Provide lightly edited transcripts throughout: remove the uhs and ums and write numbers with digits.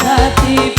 Bandi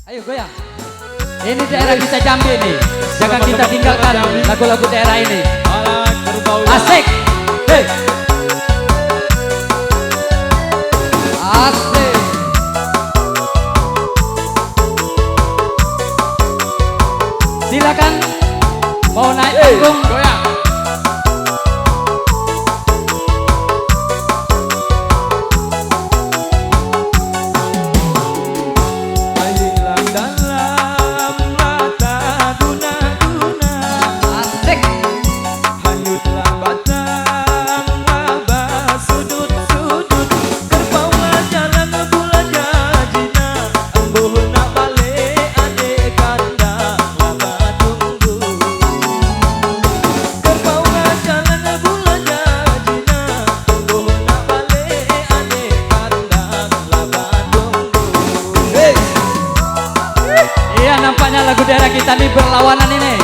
Ayo goyang. Ini daerah kita Jambi nih. Jangan kita tinggalkan lagu-lagu daerah ini. Asik. Hey. Asik. Silakan mau naik panggung. Goyang. Nampaknya lagu daerah kita nih berlawanan ini.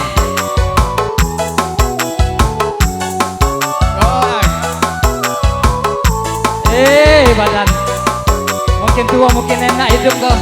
Badan mungkin tua mungkin enak hidup kok.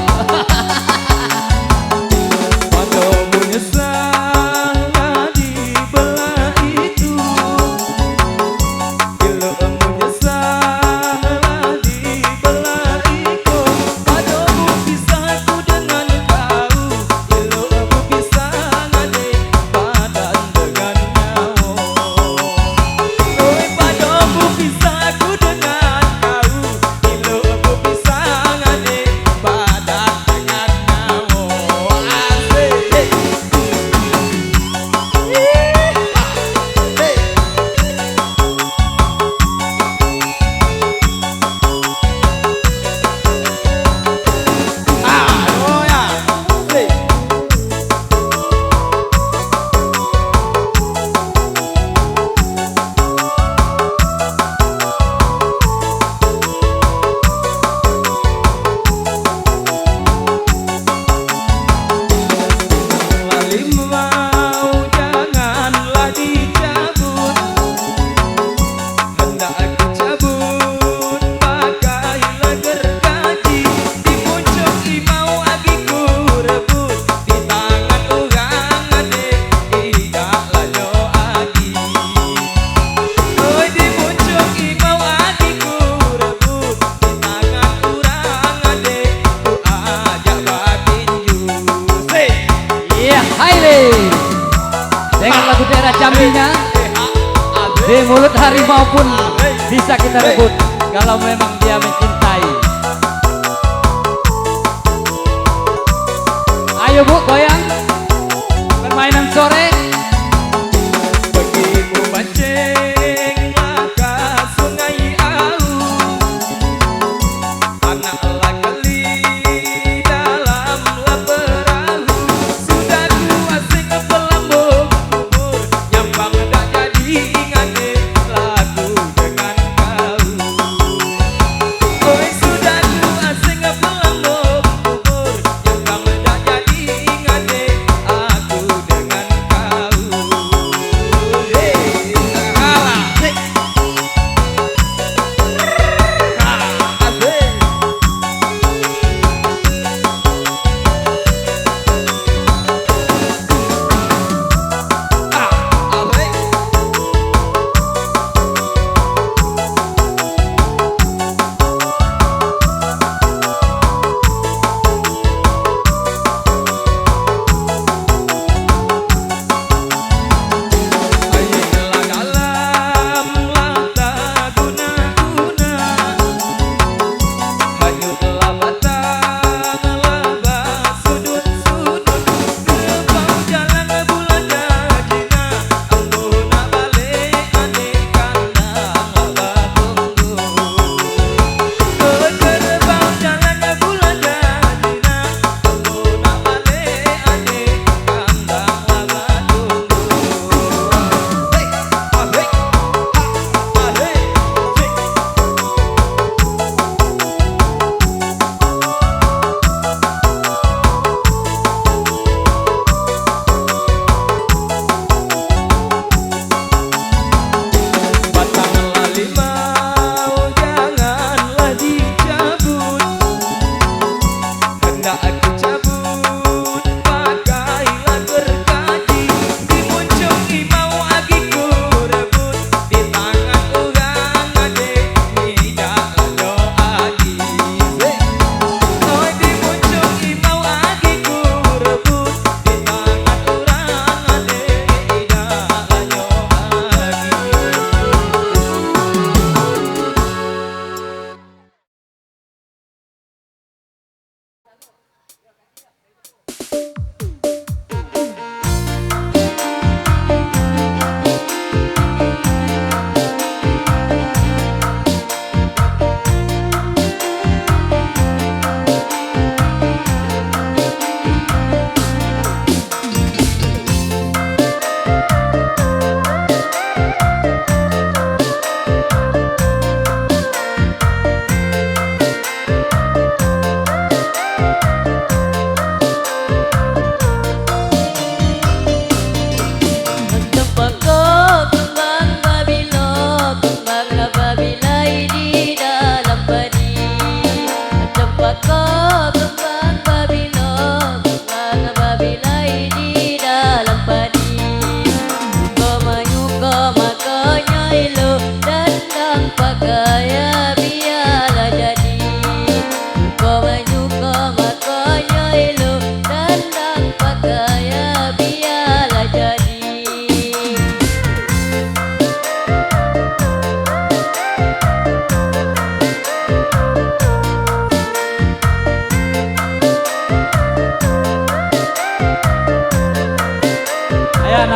Dengan lagu daerah Jambinya, di mulut harimau pun bisa kita rebut kalau memang dia mencintai. Ayo Bu, goyang permainan sore. Begitu mancing maka sungai Au, anaklah kali dalam perahu. Sudah ku asing pelambung kubur, nyambang tak jadi ingat lagu dengan kau.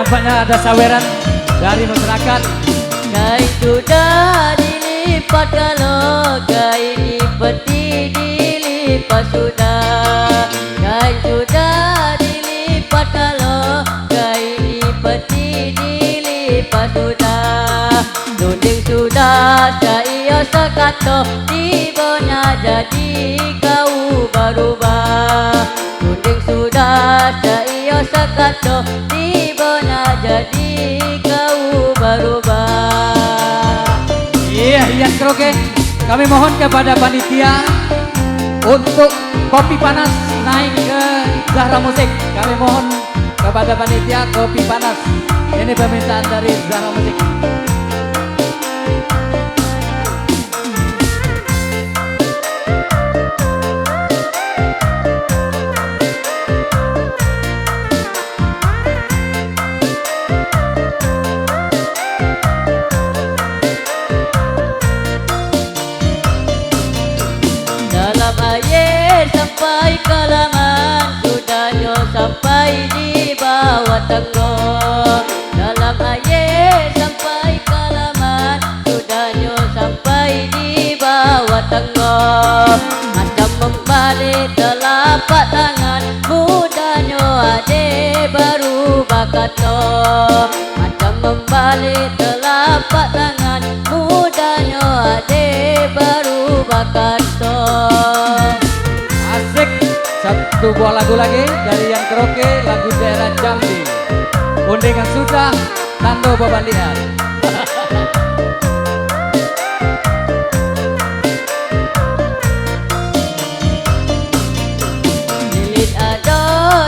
nampaknya ada saweran dari masyarakat. Kain sudah dilipat, kalau kain dipeti dilipat sudah. Kain sudah dilipat, kalau kain dipeti dilipat sudah. Nunding sudah saya sekato, tibanya jadi kau berubah. Nunding sudah saya sekato, tibanya jadi kau berubah. Iya, Ian Kroke, kami mohon kepada panitia untuk kopi panas naik ke Zahra Musik. Kami mohon kepada panitia kopi panas. Ini permintaan dari Zahra Musik. Dalam air sampai kalaman, sudahnya sampai di bawah tangga. Dalam air sampai kalaman, sudahnya sampai di bawah tangga. Macam membalik telapak tangan, mudahnya ade baru bakata. Macam membalik telapak tangan, mudahnya ade baru bakata. Asik, satu buah lagu lagi dari Ian Kroke, lagu daerah Jambi. Undangan sudah, tanda bebandian. Lilin ada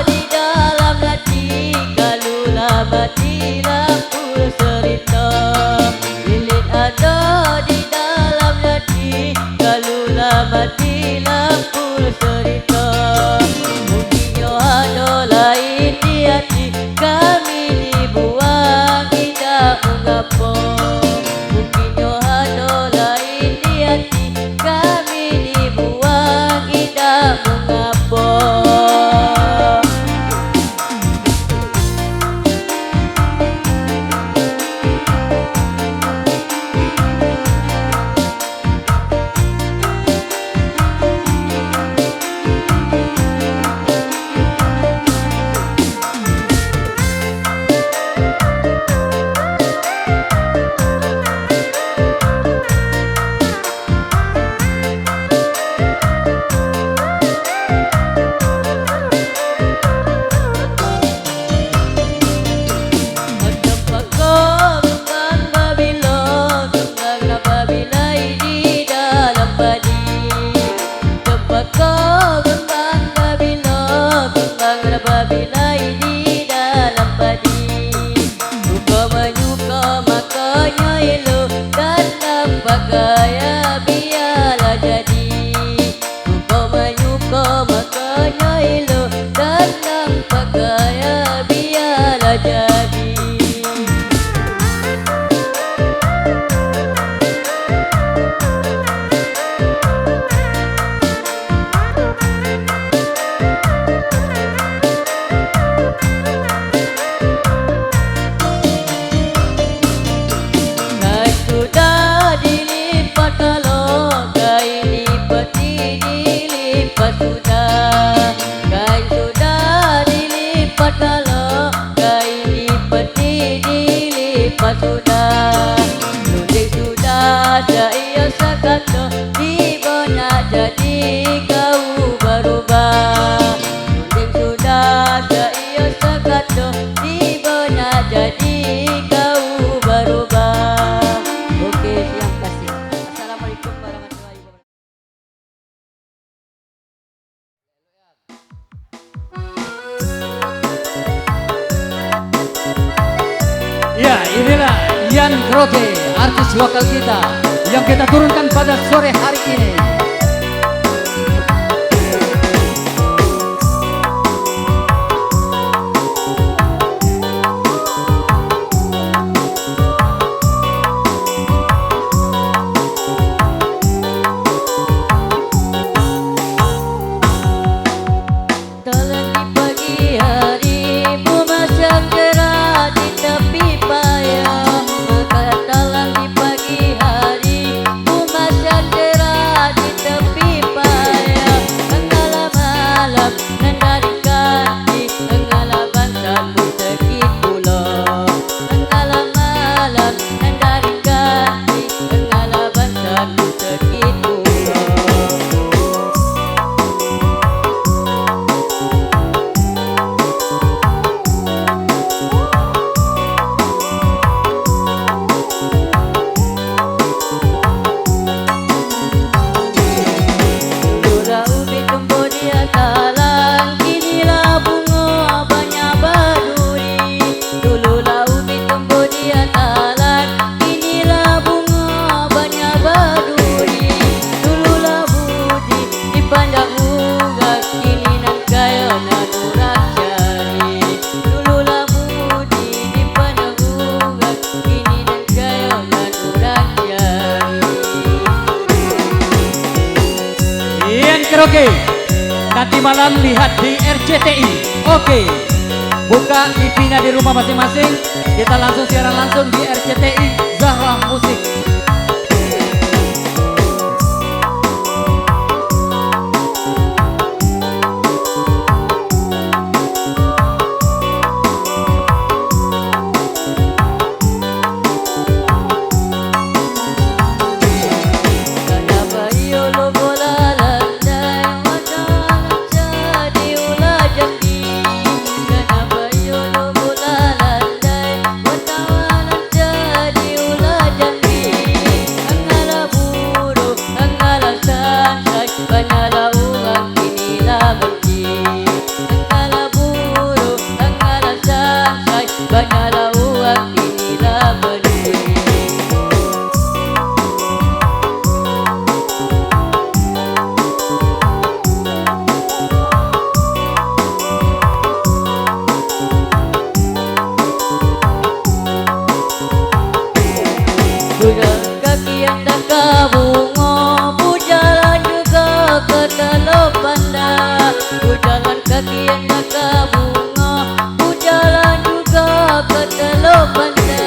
di dalam hati, kalulah mati lampu cerita. Lilin ada di dalam hati, kalulah mati lampu cerita. Mungkinnya ada lain di hati, kami dibuang tidak mengapa. Mungkinnya ada lain di hati, kami dibuang tidak mengapa. Gaya biarlah jadi, kau menyuka makanya elo, dan nampak gaya biarlah jadi. Kain sudah dilipat, kalau kain dipeti dilipat sudah. Kain sudah dilipat, kalau kain dipeti dilipat sudah. Nunding sudah saya sekato, tibanya jadi kau berubah. Nunding sudah saya sekato, tibanya jadi kau berubah. Oke, terima kasih. Assalamualaikum warahmatullahi wabarakatuh. Ya, inilah Ian Kroke, artis lokal kita yang kita turunkan pada sore hari ini. Telah di pagi hari, memasang gerah di Ian Karaoke. Nanti malam lihat di RCTI. Oke. Buka TV-nya di rumah masing-masing. Kita langsung siaran langsung di RCTI Zahra Musik. Kenapa yolo bola landai Watalan jadi ulah jambi. Kenapa yolo bola landai Watalan jadi ulah jambi. Angala buru, angala sansai Banyala urang inilah benci. Angala buru, angala sansai Banyala urang inilah benci. Sudah kaki yang tak kabungo, bujalan juga ke teluk panda. Bujalan kaki yang tak kabungo, bujalan juga ke teluk panda.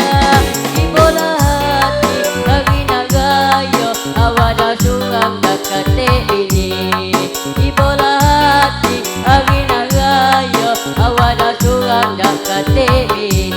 Di bola hati bagi nagayo, awada surang dakate ini. Di bola hati bagi nagayo, awada surang dakate ini.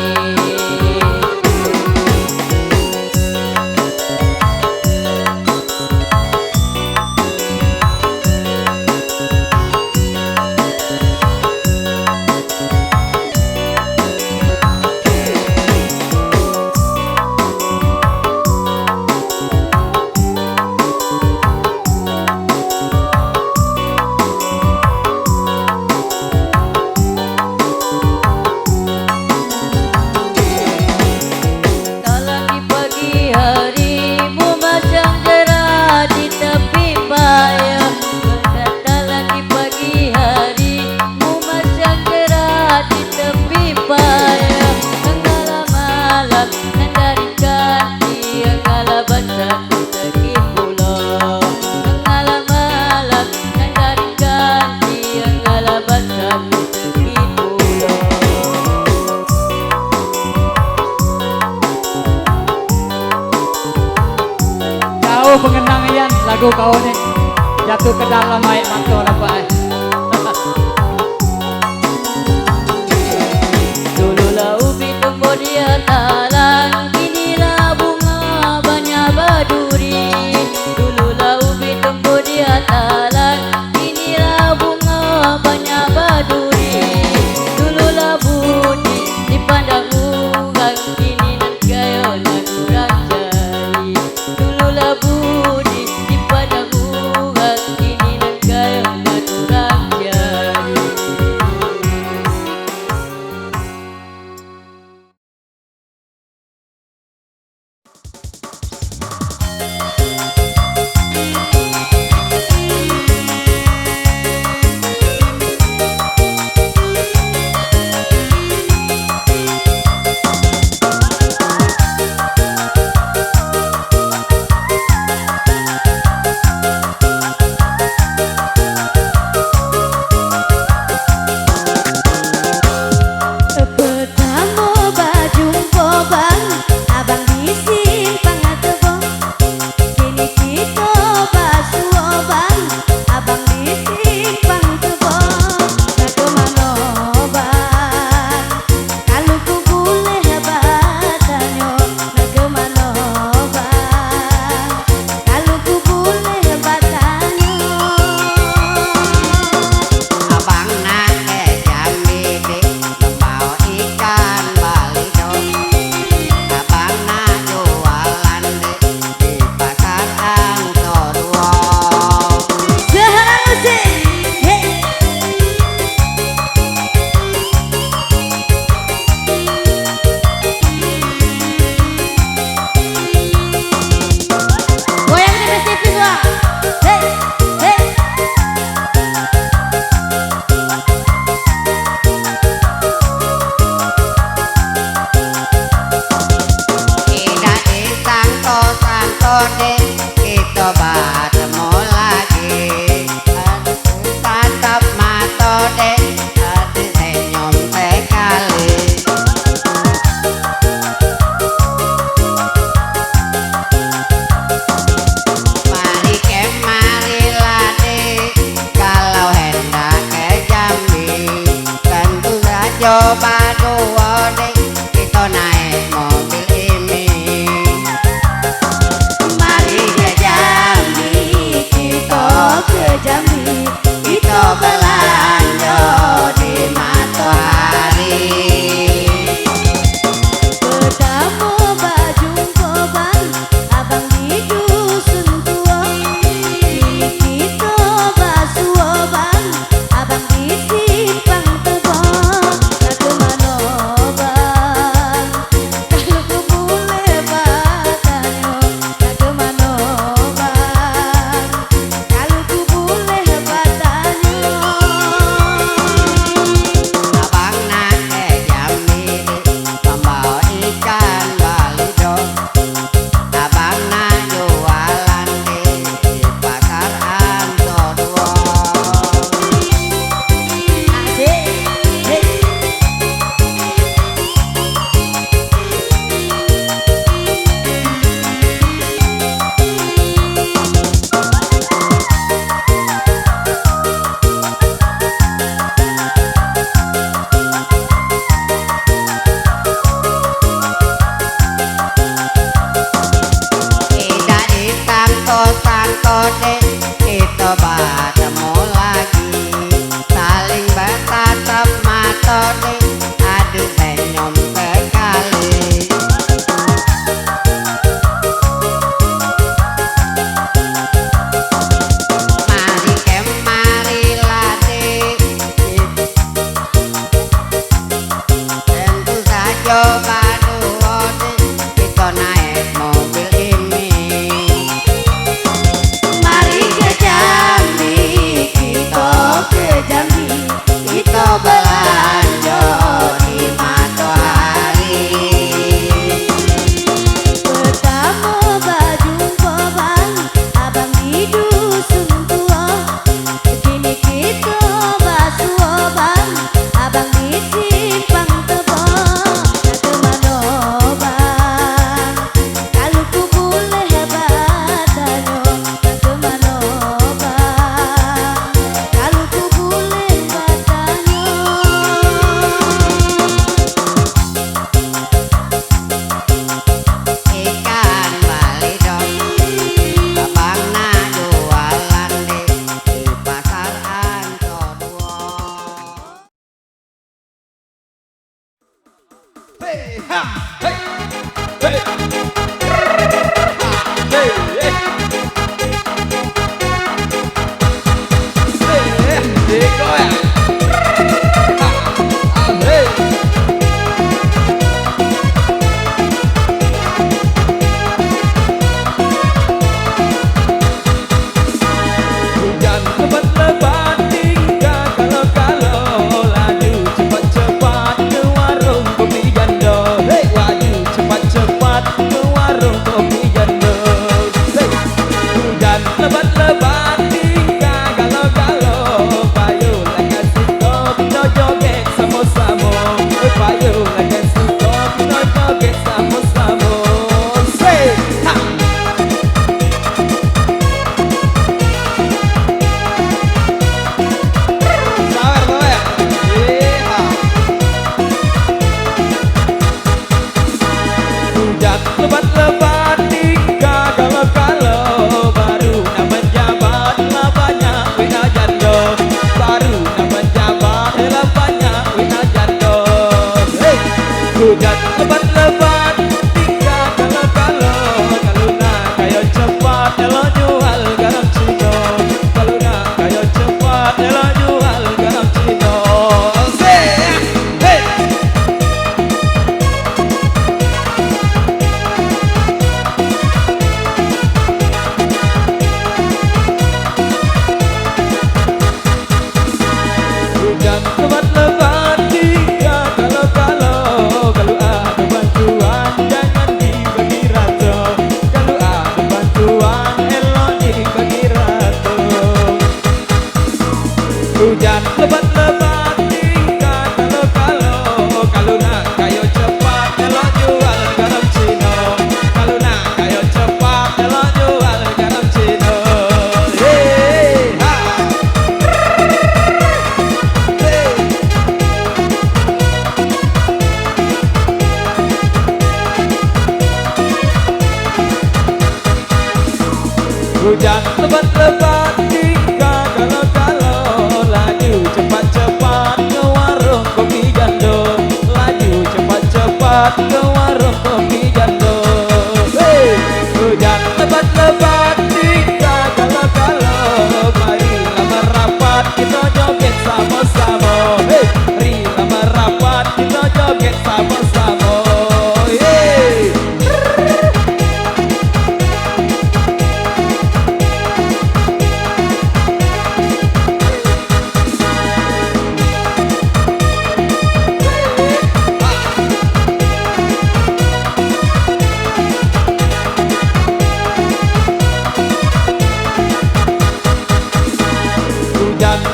Kalau di pagi hari memasang jera di tepi paya. Kalau di pagi hari memasang jera di tepi paya. Angala malam nandari kaki, angala basah kuteki pulau. Angala malam nandari kaki, angala basah kuteki pulau. Jauh pengenang Ian lagu kau nih. Jatuh ke dalam air mata lah Pak. Dululah ubi tumbuh di talang, kinilah bunga banyak baduri. Dululah ubi tumbuh di talang, kinilah bunga banyak baduri. Dululah budi dipandang orang, kini nan gayo nan urang cari. Dululah budi dipandang orang, kini nan gayo nan urang coba dua dek kita naik mobil ini. Mari ke Jambi, kita ke Jambi, kita belanja di Matahari. Pertama baju kobang, abang di dusun tua. Kita basuh bang, abang di simpang tebang. Tak kemana bang, kalau ku boleh bertanya. Tak kemana bang, kalau ku boleh bertanya. Abang nak ke Jambi membawa ikan balido. Abang nak jualan di pasar Antodua. Tidak di sangko-sangko dek kita bertemu lagi, saling bertatap mata dek adu senyum sekali. Mari kemari lah dek, tentu saja berdua dek kita naik mobil ini. Mari ke Jambi, kita ke Jambi, kita belanja di Matahari. Pertama baju kobang, abang di dusun tua. Kini kita basuh bang, abang di simpang tebang. Tak kemana bang, kalau ku boleh bertanya. Tak kemana bang, kalau ku boleh bertanya. Ikan balido, abang nak jualan di pasar Antodua. Hey, ha, hey, hey, hey, hey. Hey, goyang. Hey. Hujan lebat-lebat tinggal kalau-kalau laju cepat-cepat ke warung kopi janda. Hey, laju cepat-cepat ke warung kopi janda. Hey, hujan lebat-lebat tinggal kalau-kalau payunglah kasih kopi no joget sama-sama. Payunglah kasih kopi no joget sama-sama. Say, ha. Sabar, sabar. Yeha. Hujan lebat-lebat tinggal kalau-kalau baru nak menjabat lah banyak wina janda. Baru nak menjabat lah banyak wina janda. Hey, hujan lebat-lebat tinggal kalau-kalau nak kayo cepat elok jual garam Cina. Kalau nak kayo cepat elok jual garam Cina. Say, hey. Hujan lebat-lebat tinggal kalau-kalau ada bantuan jangan dibagi rata. Kalau ada bantuan elok dibagi rata. Hujan lebat-lebat tinggal kalau nak kayo cepat elok jual garam Cina. Kalau nak kayo cepat elok jual garam Cina. Hey, ha. Hey.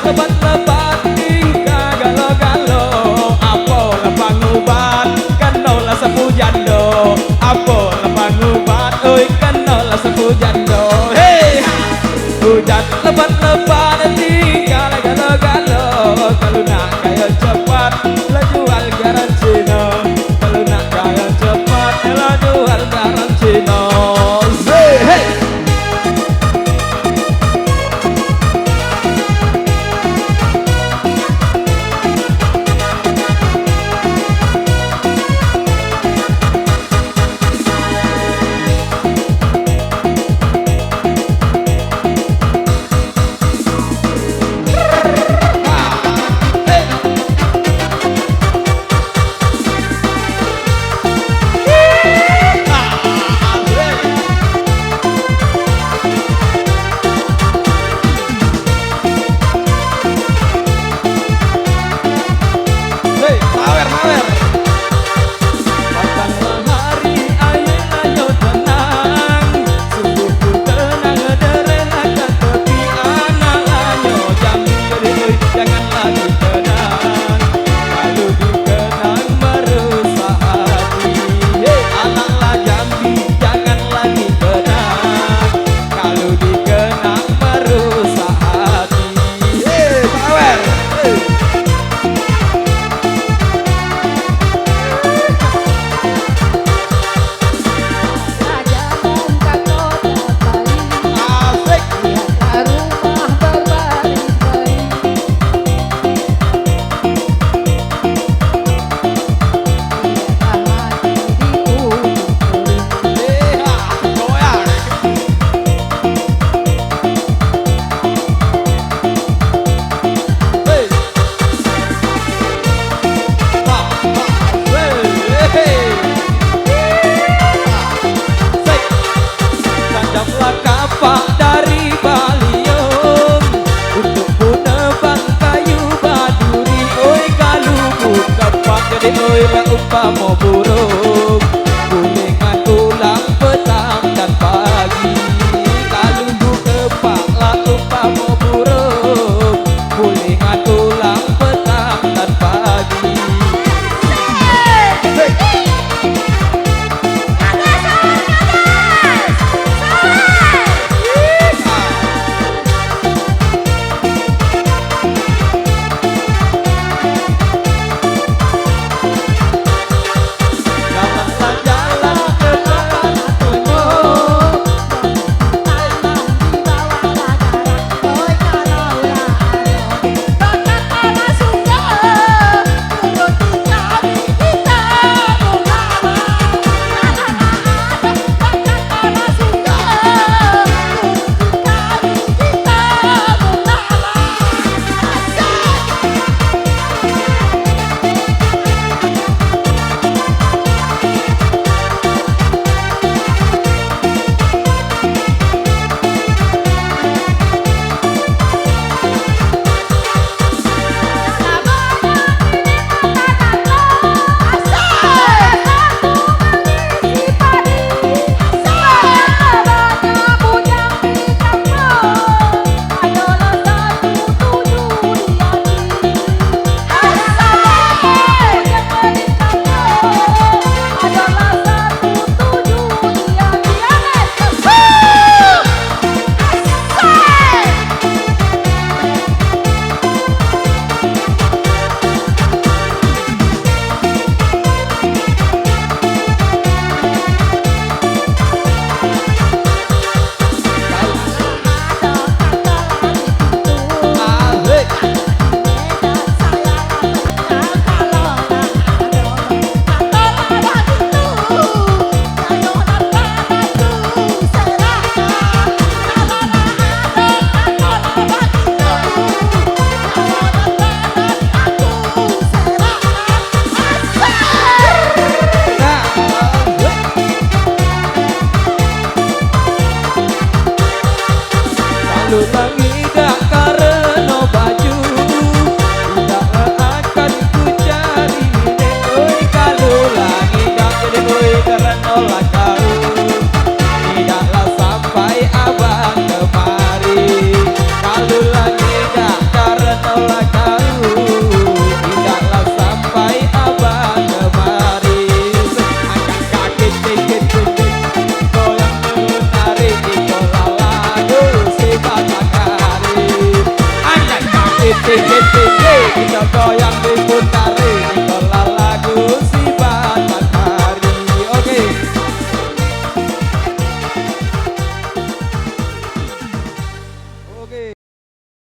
lebat-lebat